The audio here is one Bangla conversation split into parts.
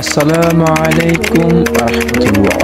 আসসালামু আলাইকুম রাহমাতুল্লাহ।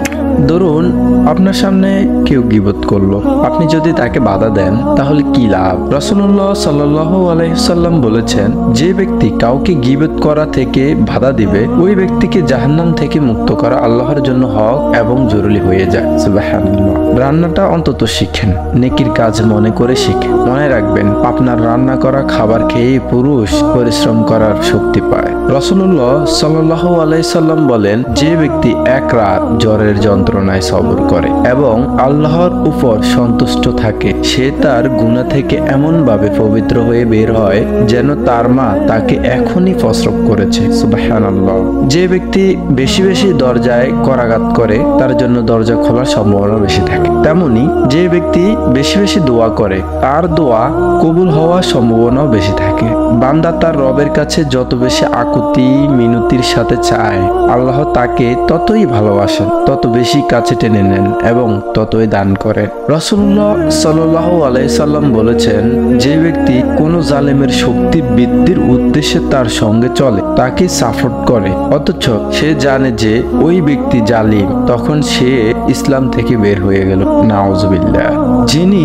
ধরুন আপনার সামনে কেউ গীবত করলো, আপনি যদি তাকে বাধা দেন তাহলে কি লাভ? রাসূলুল্লাহ সাল্লাল্লাহু আলাইহি ওয়াসাল্লাম বলেছেন, যে ব্যক্তি কাউকে গীবত করা থেকে বাধা দিবে ওই ব্যক্তিকে জাহান্নাম থেকে মুক্ত করা আল্লাহর জন্য হক এবং জরুরি হয়ে যায়। সুবহানাল্লাহ। রান্নাটা অন্তত শিখেন, নেকির কাজ মনে করে শিখেন। মনে রাখবেন, আপনার রান্না করা খাবার খেয়ে পুরুষ পরিশ্রম করার শক্তি পায়। রাসূলুল্লাহ সাল্লাল্লাহু আলাইহি সাল্লাম বলেন, যে ব্যক্তি এক রাত জ্বরের যন্ত্রণায় সবর করে এবং আল্লাহর উপর সন্তুষ্ট থাকে, সে তার গুনাহ থেকে এমন ভাবে পবিত্র হয়ে বের হয় যেন তার মা তাকে এখনই প্রসব করেছে। সুবহানাল্লাহ। যে ব্যক্তি বেশি বেশি দরজায় করাঘাত করে তার জন্য দরজা খোলার সম্ভাবনা বেশি থাকে। তেমনি যে ব্যক্তি বেশি বেশি দোয়া করে তার দোয়া কবুল হওয়ার সম্ভাবনাও বেশি থাকে। বান্দা তার রবের কাছে যত বেশি আকুতি মিনতির সাথে চায়, আল্লাহ তাকে ততই ভালোবাসেন, তত বেশি কাছে টেনে নেন এবং ততই দান করেন। রাসূলুল্লাহ সাল্লাল্লাহু আলাইহি সাল্লাম বলেছেন, যে ব্যক্তি কোনো জালেমের শক্তি বৃদ্ধির উদ্দেশ্যে তার সঙ্গে চলে, তাকে সাপোর্ট করে, অথচ সে জানে যে ওই ব্যক্তি জালিম, তখন সে ইসলাম থেকে বের হয়ে গেল। নাউজুবিল্লাহ। যিনি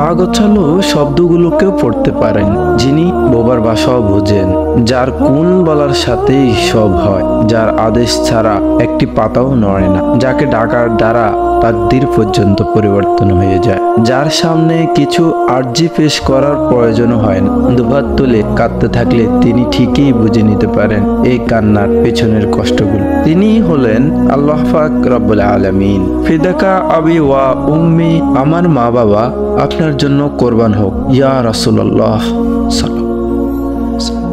আগোছালো শব্দগুলোকেও পড়তে পারেন, যিনি বোবার ভাষাও বুঝেন, যার কোন বলার সাথেই সব হয়, যার আদেশ ছাড়া একটি পাতাও নড়ে না, যাকে ডাকার দ্বারা তাকদীর পর্যন্ত পরিবর্তন হয়ে যায়, যার সামনে কিছু আরজি পেশ করার প্রয়োজন হয় না, দুহাত তুলে কাঁদতে থাকলে তিনি ঠিকই বুঝে নিতে পারেন এই কান্নার পেছনের কষ্টগুলো। তিনি হলেন আল্লাহ পাক রব্বুল আলামিন। ফিদাকা আবি ওয়া উম্মি, আমার মা বাবা আপনার জন্য কোরবান হোক ইয়া রাসূলুল্লাহ সাল্লাল্লাহু আলাইহি ওয়াসাল্লাম।